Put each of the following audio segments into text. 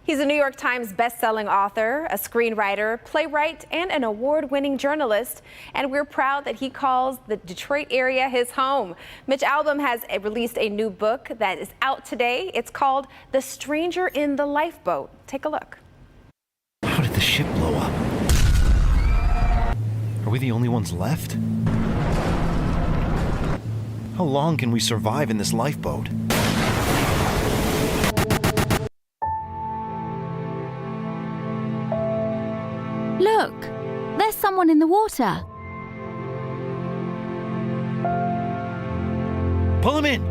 He's a New York Times best-selling author, a screenwriter, playwright, and an award-winning journalist. And we're proud that he calls the Detroit area his home. Mitch Albom has released a new book that is out today. It's called The Stranger in the Lifeboat. Take a look. How did the ship blow up? Are we the only ones left? How long can we survive in this lifeboat? Look, there's someone in the water. Pull him in!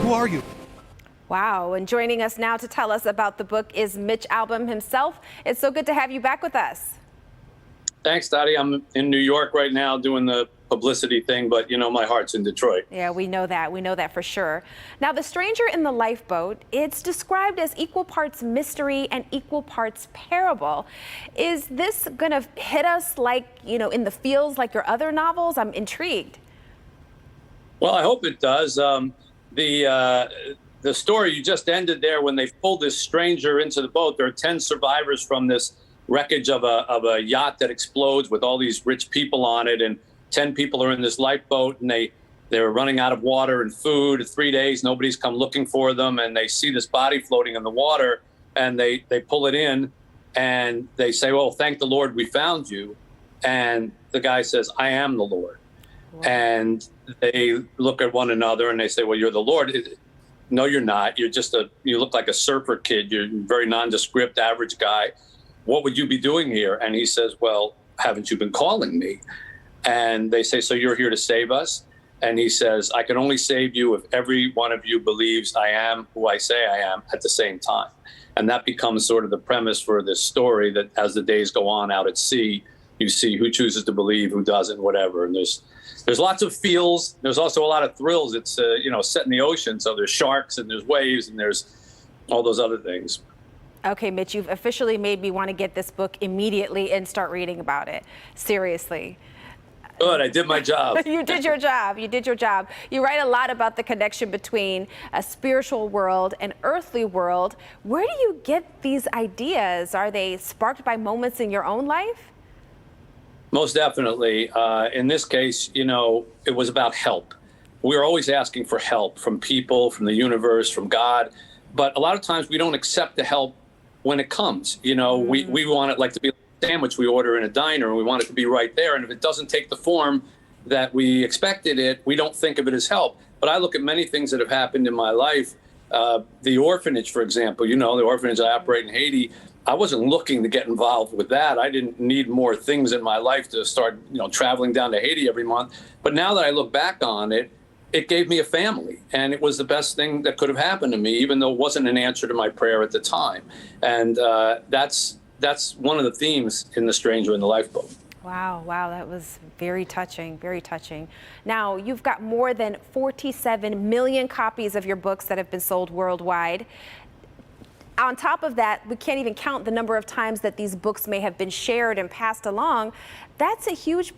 Who are you? Wow, and joining us now to tell us about the book is Mitch Albom himself. It's so good to have you back with us. Thanks, Dottie. I'm in New York right now doing the publicity thing, but you know, my heart's in Detroit. Yeah, we know that. We know that for sure. Now, The Stranger in the Lifeboat, it's described as equal parts mystery and equal parts parable. Is this going to hit us like, you know, in the feels like your other novels? I'm intrigued. Well, I hope it does. The story you just ended there, when they pulled this stranger into the boat, there are 10 survivors from this wreckage of a yacht that explodes with all these rich people on it, and 10 people are in this lifeboat, and they're running out of water and food. 3 days, nobody's come looking for them, and they see this body floating in the water, and they pull it in, and they say, well, thank the Lord we found you. And the guy says, I am the Lord. Wow. And they look at one another and they say, well, you're the Lord. No, you're not. You're just you look like a surfer kid. You're a very nondescript, average guy. What would you be doing here? And he says, well, haven't you been calling me? And they say, so you're here to save us? And he says, I can only save you if every one of you believes I am who I say I am at the same time. And that becomes sort of the premise for this story, that as the days go on out at sea, you see who chooses to believe, who doesn't, whatever. And there's lots of feels. There's also a lot of thrills. It's, set in the ocean. So there's sharks and there's waves and there's all those other things. Okay, Mitch, you've officially made me want to get this book immediately and start reading about it. Seriously. Good, I did my job. You did your job. You did your job. You write a lot about the connection between a spiritual world and earthly world. Where do you get these ideas? Are they sparked by moments in your own life? Most definitely. In this case, it was about help. We were always asking for help from people, from the universe, from God. But a lot of times we don't accept the help when it comes. We want it like to be a sandwich we order in a diner, and we want it to be right there. And if it doesn't take the form that we expected it, we don't think of it as help. But I look at many things that have happened in my life. The orphanage, for example, the orphanage I operate in Haiti, I wasn't looking to get involved with that. I didn't need more things in my life to start, traveling down to Haiti every month. But now that I look back on it, it gave me a family, and it was the best thing that could have happened to me, even though it wasn't an answer to my prayer at the time. And that's one of the themes in The Stranger in the Lifeboat. Wow, that was very touching, very touching. Now, you've got more than 47 million copies of your books that have been sold worldwide. On top of that, we can't even count the number of times that these books may have been shared and passed along. That's a huge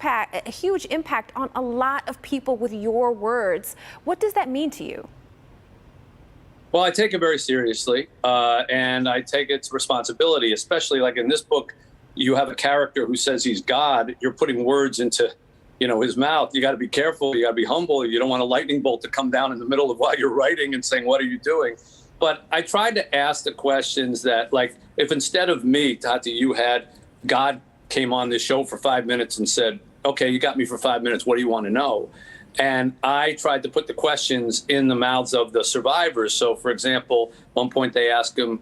impact on a lot of people with your words. What does that mean to you? Well, I take it very seriously, and I take its responsibility, especially like in this book. You have a character who says he's God. You're putting words into, his mouth. You got to be careful. You got to be humble. You don't want a lightning bolt to come down in the middle of while you're writing and saying, what are you doing? But I tried to ask the questions that, like, if instead of me, Tati, you had God came on this show for 5 minutes and said, okay, you got me for 5 minutes. What do you want to know? And I tried to put the questions in the mouths of the survivors. So, for example, one point they asked him,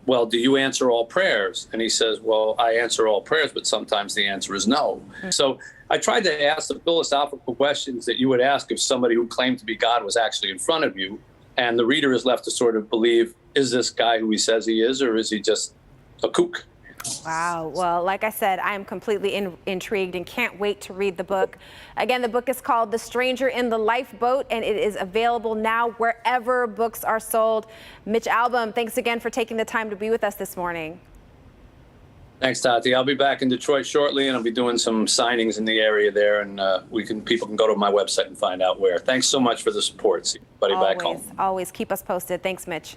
well, do you answer all prayers? And he says, well, I answer all prayers, but sometimes the answer is no. So I tried to ask the philosophical questions that you would ask if somebody who claimed to be God was actually in front of you. And the reader is left to sort of believe, is this guy who he says he is, or is he just a kook? Wow. Well, like I said, I am completely intrigued and can't wait to read the book. Again, the book is called The Stranger in the Lifeboat, and it is available now wherever books are sold. Mitch Albom, thanks again for taking the time to be with us this morning. Thanks, Tati. I'll be back in Detroit shortly, and I'll be doing some signings in the area there, and people can go to my website and find out where. Thanks so much for the support. See everybody back home. Always keep us posted. Thanks, Mitch.